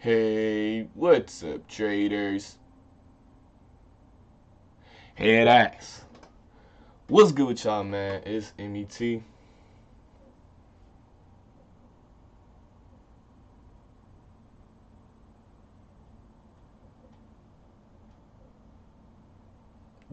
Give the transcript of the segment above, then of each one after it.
Hey, what's up, traders? Head ass. What's good with y'all, man? It's MET. Do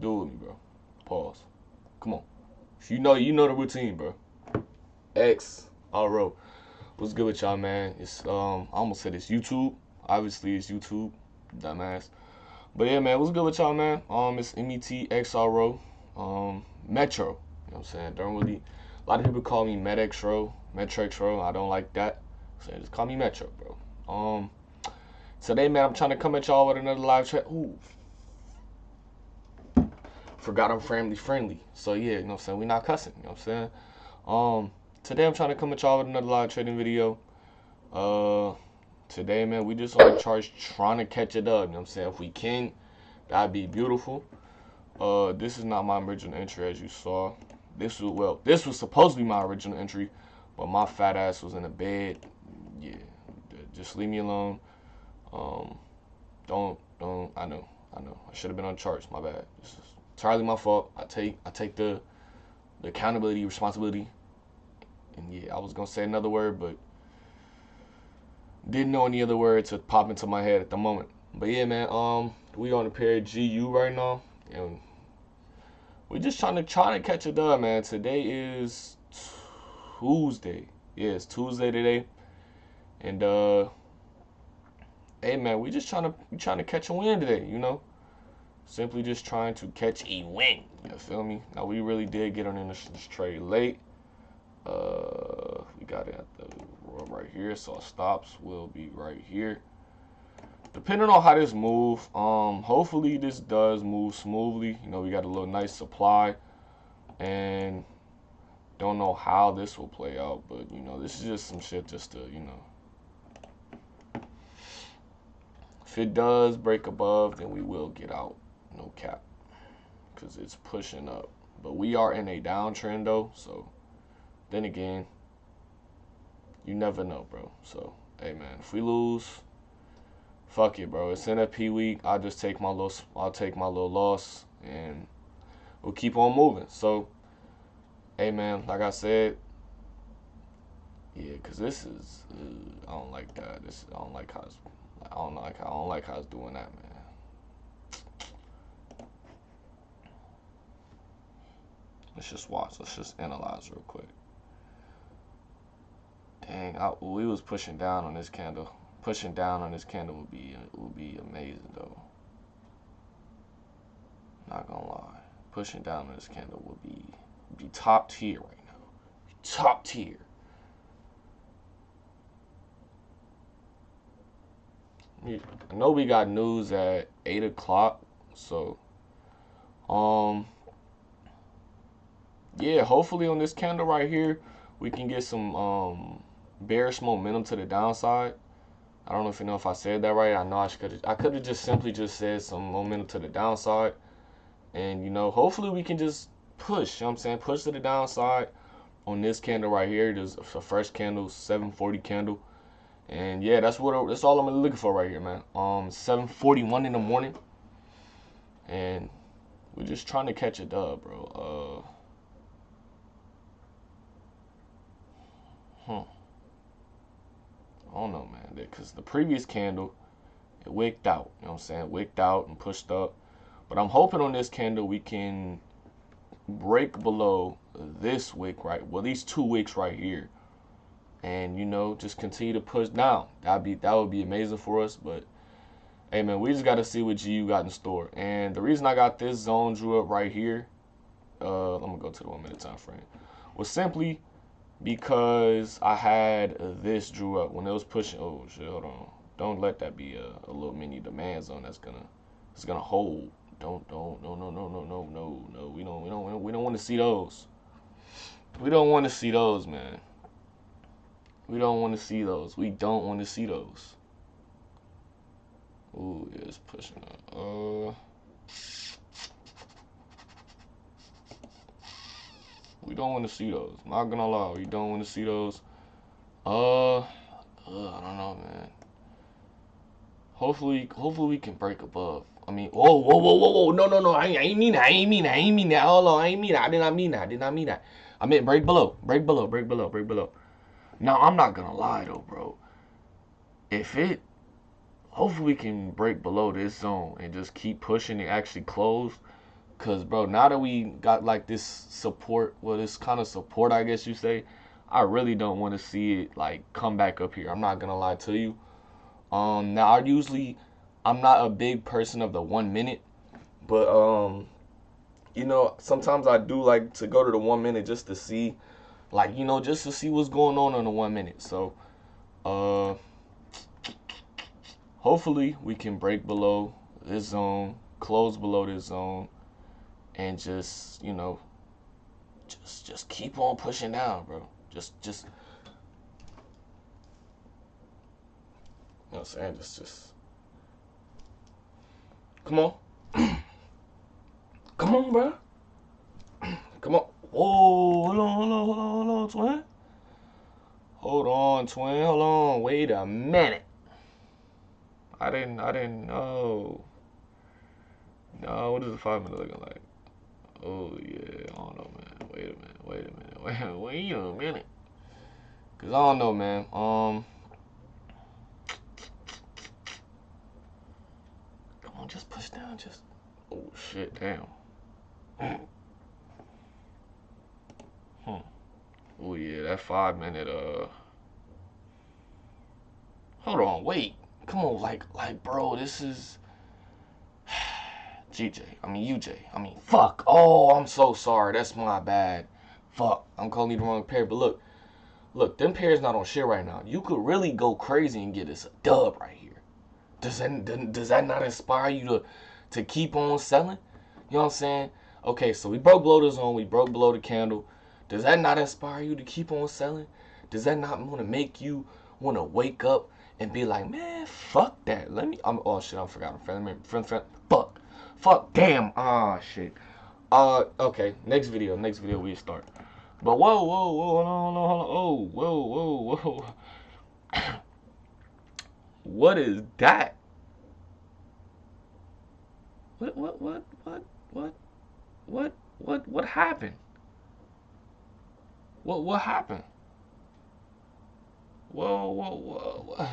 it with me, bro. Pause. Come on. You know the routine, bro. XRO. What's good with y'all, man? I almost said it's YouTube. Obviously, it's YouTube. Dumbass. But yeah, man, what's good with y'all, man? It's MET XRO. Metro. You know what I'm saying? Don't really. A lot of people call me Metrexro. I don't like that. So just call me Metro, bro. Today, man, I'm trying to come at y'all with another live chat. Ooh, forgot I'm family friendly. So yeah, you know what I'm saying? We not cussing. You know what I'm saying? Today I'm trying to come at y'all with another live trading video. Uh, Today, man, we just on charge trying to catch it up. You know what I'm saying? If we can, that'd be beautiful. This is not my original entry, as you saw. This was supposed to be my original entry, but my fat ass was in the bed. Yeah, just leave me alone. Um, don't. I know. I should have been on charts. My bad. This is entirely my fault. I take the accountability, responsibility. And yeah, I was gonna say another word, but didn't know any other word to pop into my head at the moment. But yeah, man. We on the pair GU right now, and we just trying to catch a dub, man. Today is Tuesday. Yeah, it's Tuesday today, and hey, man, we just trying to catch a win today. You know, simply just trying to catch a win. You feel me? Now we really did get on in this trade late. We got it at the right here, so our stops will be right here. Depending on how this move, hopefully this does move smoothly. You know, we got a little nice supply, and don't know how this will play out, but you know, this is just some shit just to, you know. If it does break above, then we will get out. No cap. Because it's pushing up. But we are in a downtrend though, so then again, you never know, bro. So, hey man, if we lose, fuck it, bro. It's NFP week. I'll take my little loss and we'll keep on moving. So, hey man, like I said, yeah, cause this is I don't like that. I don't like how I don't like how it's doing that, man. Let's just watch. Let's just analyze real quick. Dang, we was pushing down on this candle. Pushing down on this candle would be amazing though. Not gonna lie, pushing down on this candle would be top tier right now. Top tier. I know we got news at 8 o'clock, so yeah, hopefully on this candle right here we can get some bearish momentum to the downside. I don't know if you know if I said that right. I know I could have just simply just said some momentum to the downside, and you know, hopefully we can just push. You know what I'm saying, push to the downside on this candle right here. There's a fresh candle, 740 candle. And yeah, that's all I'm looking for right here, man. 7:41 in the morning, and we're just trying to catch a dub, bro. I don't know, man, because the previous candle it wicked out. You know what I'm saying? Wicked out and pushed up. But I'm hoping on this candle we can break below this wick right. Well, these two wicks right here, and you know, just continue to push down. That would be amazing for us. But hey man, we just got to see what GU got in store. And the reason I got this zone drew up right here, I'm gonna go to the 1 minute time frame, was simply because I had this drew up when it was pushing. Oh shit, hold on. Don't let that be a little mini demand zone that's gonna hold. Don't no. We don't want to see those. We don't want to see those, man. We don't want to see those. We don't want to see those. Ooh, yeah, it's pushing up. We don't want to see those. Not gonna lie, we don't want to see those. I don't know, man. Hopefully we can break above. I mean, whoa. No. I ain't mean that. I ain't mean that. Hold on. I ain't mean that. I did not mean that. I meant break below. Now, I'm not going to lie, though, bro. Hopefully we can break below this zone and just keep pushing and actually close. Because, bro, now that we got, like, this support, well, this kind of support, I guess you say, I really don't want to see it, like, come back up here. I'm not going to lie to you. Now, I'm not a big person of the 1 minute. But, you know, sometimes I do like to go to the 1 minute just to see, like, you know, just to see what's going on in the 1 minute. So, hopefully we can break below this zone, close below this zone, and just, you know, just keep on pushing down, bro. Just you know what I'm saying? Just come on. Come on, bro. Come on. Whoa, hold on, twin. Hold on, twin. Hold on. Wait a minute. I didn't know. No, what is the 5 minute looking like? Oh yeah, I don't know, man. Wait a minute. Cause I don't know, man. Come on, just push down. Oh shit, damn. Oh yeah, that 5 minute. Hold on, wait. Come on, like, bro, this is. UJ. Fuck. Oh, I'm so sorry. That's my bad. Fuck. I'm calling you the wrong pair. But look, them pairs not on shit right now. You could really go crazy and get us a dub right here. Does that not inspire you to keep on selling? You know what I'm saying? Okay, so we broke below the zone. We broke below the candle. Does that not inspire you to keep on selling? Does that not want to make you want to wake up and be like, man, fuck that. Oh shit, I forgot. Fuck, damn. Ah, shit. Okay, next video we start. But whoa, hold on. Oh, whoa. What is that? What happened? What happened? Whoa.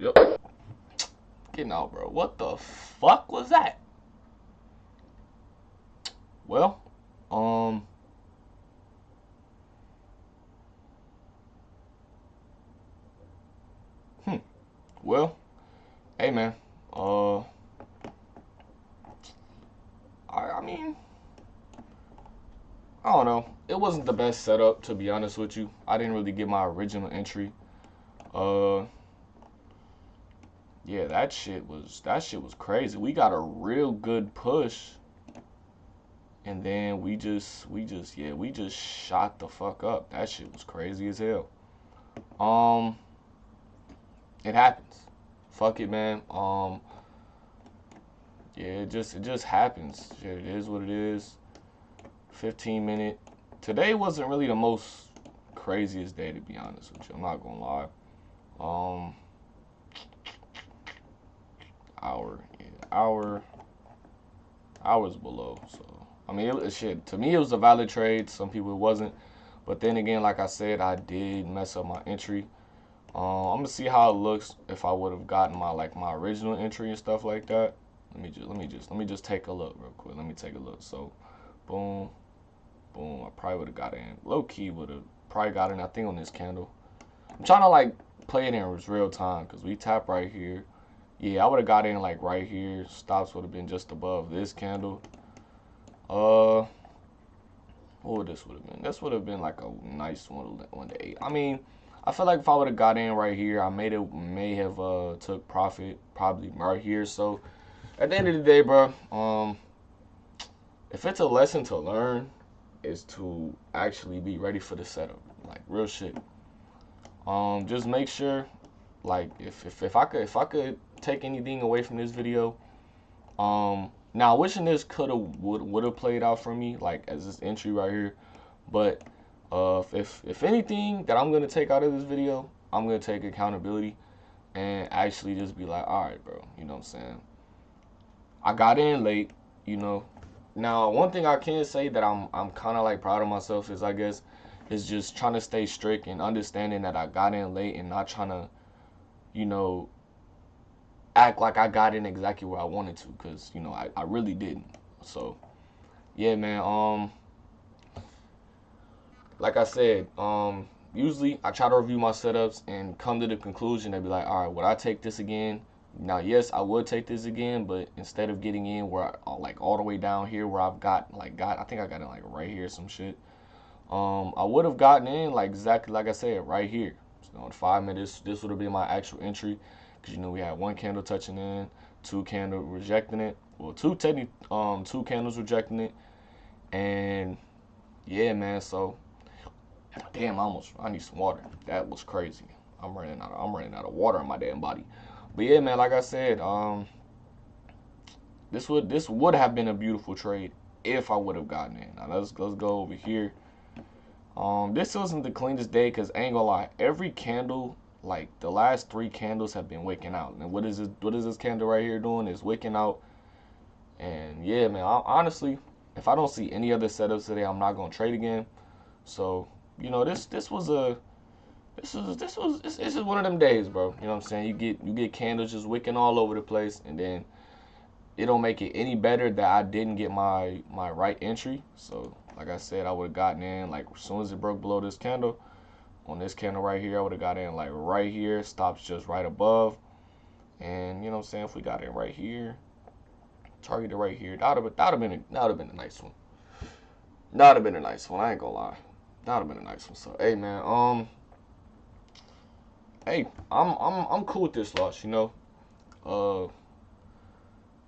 Yep. Getting out, bro. What the fuck was that? Well, well, hey man, I mean, I don't know. It wasn't the best setup, to be honest with you. I didn't really get my original entry. Yeah, that shit was crazy. We got a real good push, and then we just shot the fuck up. That shit was crazy as hell. It happens. Fuck it, man. Yeah, it just happens. Shit, it is what it is. 15 minute. Today wasn't really the most craziest day, to be honest with you. I'm not gonna lie. Hours below. So I mean, shit. To me, it was a valid trade. Some people it wasn't. But then again, like I said, I did mess up my entry. I'm gonna see how it looks if I would have gotten my original entry and stuff like that. Let me just take a look real quick. Let me take a look. So, boom. I probably would have got in. Low key would have probably got in. I think on this candle. I'm trying to like play it in real time because we tap right here. Yeah, I would have got in like right here. Stops would have been just above this candle. What would this would have been? This would have been like a nice 1 to 8. I mean, I feel like if I would have got in right here, I may have took profit probably right here. So at the end of the day, bro, if it's a lesson to learn, is to actually be ready for the setup. Like real shit. Just make sure, like, if I could take anything away from this video, now wishing this would have played out for me, like as this entry right here, but if anything that I'm gonna take out of this video, I'm gonna take accountability and actually just be like, all right, bro, you know what I'm saying? I got in late, you know. Now, one thing I can say that I'm kind of like proud of myself is, I guess, is just trying to stay strict and understanding that I got in late and not trying to, you know, act like I got in exactly where I wanted to, because, you know, I really didn't. So, yeah, man, like I said, usually I try to review my setups and come to the conclusion and be like, all right, would I take this again? Now, yes, I would take this again, but instead of getting in where like all the way down here where I've got I think I got it like right here, some shit. I would have gotten in like exactly like I said, right here. So in 5 minutes, this would have been my actual entry, because you know we had one candle touching in, two candle rejecting it. Well, two candles rejecting it, and yeah, man. So damn, I need some water. That was crazy. I'm running out of water in my damn body. But yeah, man, like I said, this would have been a beautiful trade if I would have gotten in. Now let's go over here. This wasn't the cleanest day, because I ain't gonna lie, every candle, like the last 3 candles have been wicking out. And what is this candle right here doing? Is wicking out. And yeah, man, honestly, if I don't see any other setups today, I'm not gonna trade again. So, you know, this is one of them days, bro. You know what I'm saying? You get candles just wicking all over the place, and then it don't make it any better that I didn't get my right entry. So like I said, I would have gotten in like as soon as it broke below this candle. On this candle right here, I would have got in like right here. Stops just right above. And you know what I'm saying? If we got in right here, targeted right here, that would have been a nice one. That would have been a nice one. I ain't gonna lie. That would have been a nice one. So hey, man, hey, I'm cool with this loss. You know,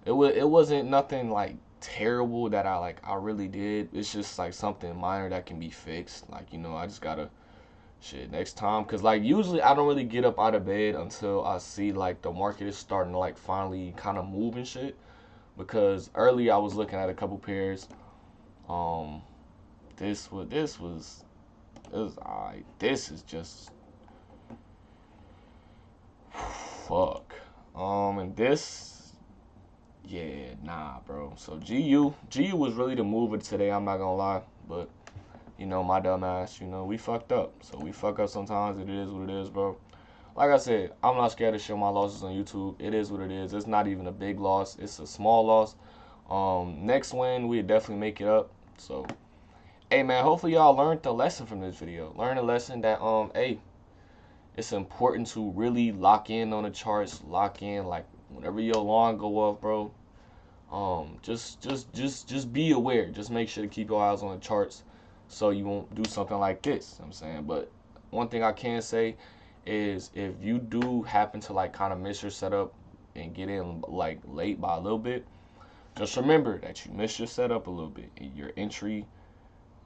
it wasn't nothing like terrible that I really did. It's just like something minor that can be fixed. Like, you know, I just gotta shit next time, because like usually I don't really get up out of bed until I see like the market is starting to like finally kind of move and shit. Because earlier I was looking at a couple pairs. Um, this was alright. This is just fuck. And this, yeah, nah, bro. So GU was really the mover today. I'm not gonna lie, but you know, my dumb ass, you know, we fucked up. So we fuck up sometimes. It is what it is, bro. Like I said, I'm not scared to show my losses on YouTube. It is what it is. It's not even a big loss. It's a small loss. Next win, we definitely make it up. So, hey, man, hopefully y'all learned the lesson from this video. Learn a lesson that, hey, it's important to really lock in on the charts. Lock in, like, whenever your alarm go off, bro. Just be aware. Just make sure to keep your eyes on the charts, so you won't do something like this. You know what I'm saying, but one thing I can say is if you do happen to like kind of miss your setup and get in like late by a little bit, just remember that you missed your setup a little bit and your entry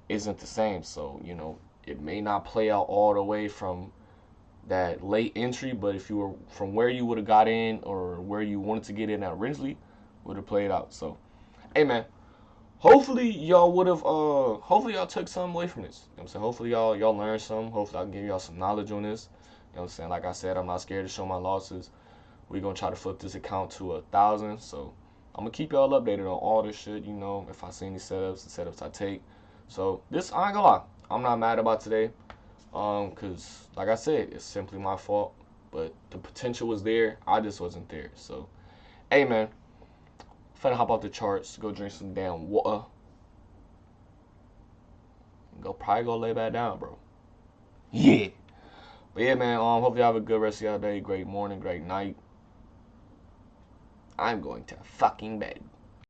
isn't the same. So, you know, it may not play out all the way from that late entry, but if you were from where you would have got in or where you wanted to get in originally, would have played out. So, hey, man, hopefully y'all would have hopefully y'all took something away from this. You know what I'm saying? Hopefully y'all learned something. Hopefully I can give y'all some knowledge on this. You know what I'm saying? Like I said, I'm not scared to show my losses. We're gonna try to flip this account to 1,000. So I'm gonna keep y'all updated on all this shit, you know, if I see any setups, the setups I take. So this, I ain't gonna lie, I'm not mad about today. Cause like I said, it's simply my fault. But the potential was there, I just wasn't there. So hey, man, finna hop off the charts, go drink some damn water. Probably go lay back down, bro. Yeah. But yeah, man, hopefully y'all have a good rest of y'all day. Great morning, great night. I'm going to fucking bed.